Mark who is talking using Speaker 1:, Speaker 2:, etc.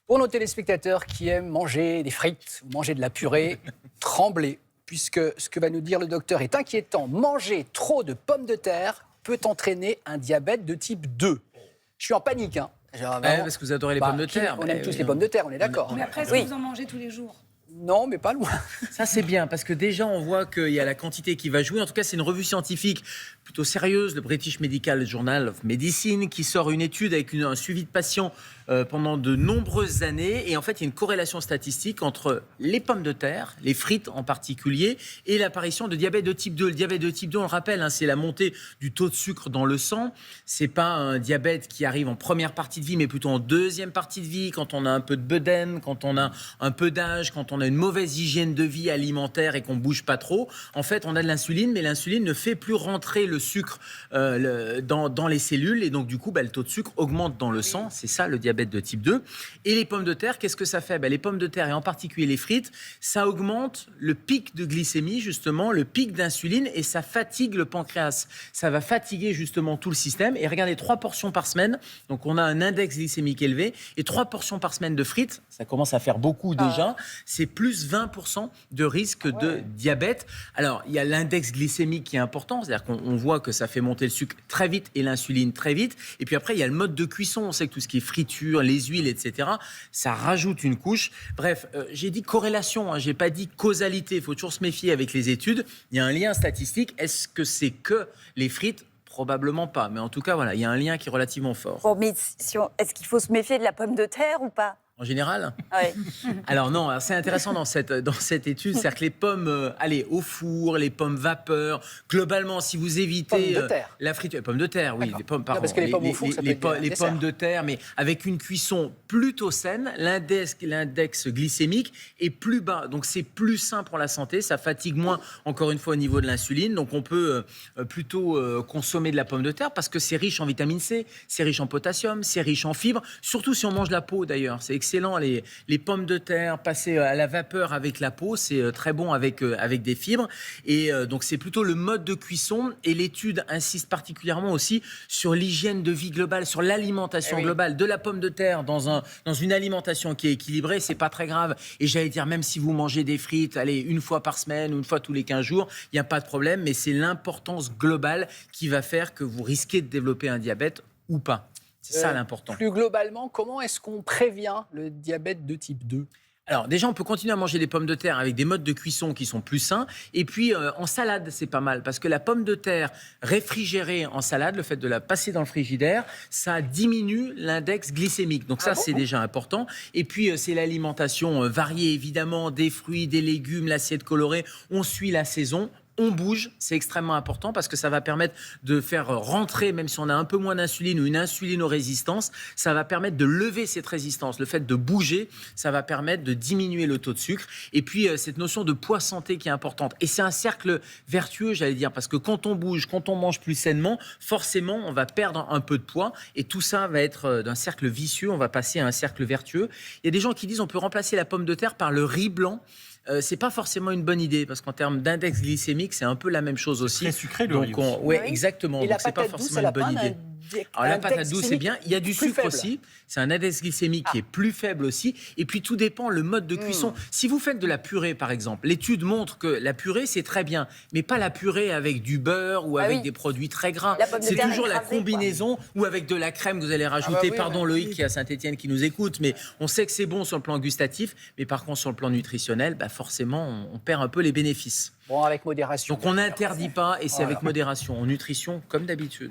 Speaker 1: Pour nos téléspectateurs qui aiment manger des frites ou manger de la purée, tremblez, puisque ce que va nous dire le docteur est inquiétant. Manger trop de pommes de terre peut entraîner un diabète de type 2. Je suis en panique, hein. Genre, vraiment,
Speaker 2: Parce que vous adorez les pommes de terre.
Speaker 1: On aime tous les pommes de terre, on est d'accord.
Speaker 3: Mais après, est-ce que vous en mangez tous les jours?
Speaker 1: Non, mais pas loin.
Speaker 2: Ça, c'est bien, parce que déjà, on voit qu'il y a la quantité qui va jouer. En tout cas, c'est une revue scientifique plutôt sérieuse, le British Medical Journal of Medicine, qui sort une étude avec un suivi de patients pendant de nombreuses années. Et en fait, il y a une corrélation statistique entre les pommes de terre, les frites en particulier, et l'apparition de diabète de type 2. Le diabète de type 2, on le rappelle, hein, c'est la montée du taux de sucre dans le sang. C'est pas un diabète qui arrive en première partie de vie, mais plutôt en deuxième partie de vie, quand on a un peu de bedaine, quand on a un peu d'âge, quand on a une mauvaise hygiène de vie alimentaire et qu'on bouge pas trop. En fait, on a de l'insuline, mais l'insuline ne fait plus rentrer le sucre dans les cellules, et donc du coup, le taux de sucre augmente dans le sang. C'est ça le diabète de type 2. Et les pommes de terre, qu'est-ce que ça fait? Les pommes de terre, et en particulier les frites, ça augmente le pic de glycémie, justement, le pic d'insuline, et ça fatigue le pancréas. Ça va fatiguer justement tout le système. Et regardez, 3 portions par semaine, donc on a un index glycémique élevé, et 3 portions par semaine de frites, ça commence à faire beaucoup déjà, c'est plus 20% de risque de diabète. Alors, il y a l'index glycémique qui est important, c'est-à-dire qu'on voit que ça fait monter le sucre très vite et l'insuline très vite. Et puis après, il y a le mode de cuisson. On sait que tout ce qui est friture, les huiles, etc., ça rajoute une couche. Bref, j'ai dit corrélation, hein, j'ai pas dit causalité. Il faut toujours se méfier avec les études. Il y a un lien statistique. Est-ce que c'est que les frites? Probablement pas. Mais en tout cas, voilà, il y a un lien qui est relativement fort.
Speaker 4: Bon, mais est-ce qu'il faut se méfier de la pomme de terre ou pas?
Speaker 2: En général?
Speaker 4: Ouais.
Speaker 2: Alors non, c'est intéressant dans cette étude, c'est-à-dire que les pommes au four, les pommes vapeur, globalement, si vous évitez
Speaker 1: Pommes de terre.
Speaker 2: la friture, pommes de terre, oui, les pommes, pardon,
Speaker 1: parce que les pommes au four, ça peut être
Speaker 2: les pommes de terre, mais avec une cuisson plutôt saine, l'index glycémique est plus bas, donc c'est plus sain pour la santé, ça fatigue moins, encore une fois, au niveau de l'insuline, donc on peut plutôt consommer de la pomme de terre parce que c'est riche en vitamine C, c'est riche en potassium, c'est riche en fibres, surtout si on mange la peau d'ailleurs, c'est excellent, les pommes de terre passées à la vapeur avec la peau, c'est très bon avec des fibres. Et donc, c'est plutôt le mode de cuisson. Et l'étude insiste particulièrement aussi sur l'hygiène de vie globale, sur l'alimentation globale. De la pomme de terre dans une alimentation qui est équilibrée, c'est pas très grave. Et j'allais dire, même si vous mangez des frites, une fois par semaine ou une fois tous les 15 jours, il n'y a pas de problème. Mais c'est l'importance globale qui va faire que vous risquez de développer un diabète ou pas. C'est ça l'important.
Speaker 1: Plus globalement, comment est-ce qu'on prévient le diabète de type 2?
Speaker 2: Alors déjà, on peut continuer à manger des pommes de terre avec des modes de cuisson qui sont plus sains. Et puis en salade, c'est pas mal parce que la pomme de terre réfrigérée en salade, le fait de la passer dans le frigidaire, ça diminue l'index glycémique. Donc ça, c'est déjà important. Et puis c'est l'alimentation variée, évidemment, des fruits, des légumes, l'assiette colorée. On suit la saison. On bouge, c'est extrêmement important parce que ça va permettre de faire rentrer, même si on a un peu moins d'insuline ou une insulinorésistance, ça va permettre de lever cette résistance. Le fait de bouger, ça va permettre de diminuer le taux de sucre. Et puis, cette notion de poids santé qui est importante. Et c'est un cercle vertueux, j'allais dire, parce que quand on bouge, quand on mange plus sainement, forcément, on va perdre un peu de poids. Et tout ça va être d'un cercle vicieux, on va passer à un cercle vertueux. Il y a des gens qui disent on peut remplacer la pomme de terre par le riz blanc. C'est pas forcément une bonne idée parce qu'en termes d'index glycémique, c'est un peu la même chose aussi.
Speaker 5: Très sucré le riz aussi.
Speaker 2: Oui, exactement.
Speaker 1: Et
Speaker 2: donc
Speaker 1: la
Speaker 2: c'est pas
Speaker 1: patate douce,
Speaker 2: forcément
Speaker 1: elle a
Speaker 2: une bonne
Speaker 1: pas
Speaker 2: idée. Alors la patate douce, c'est bien. Il y a du sucre aussi. C'est un index glycémique qui est plus faible aussi. Et puis tout dépend le mode de cuisson. Si vous faites de la purée, par exemple, l'étude montre que la purée, c'est très bien. Mais pas la purée avec du beurre ou avec des produits très gras. C'est toujours la combinaison ou avec de la crème que vous allez rajouter. Loïc qui est à Saint-Étienne qui nous écoute. Mais on sait que c'est bon sur le plan gustatif. Mais par contre, sur le plan nutritionnel, forcément, on perd un peu les bénéfices.
Speaker 1: Bon, avec modération.
Speaker 2: Donc on n'interdit pas et c'est avec modération. En nutrition, comme d'habitude.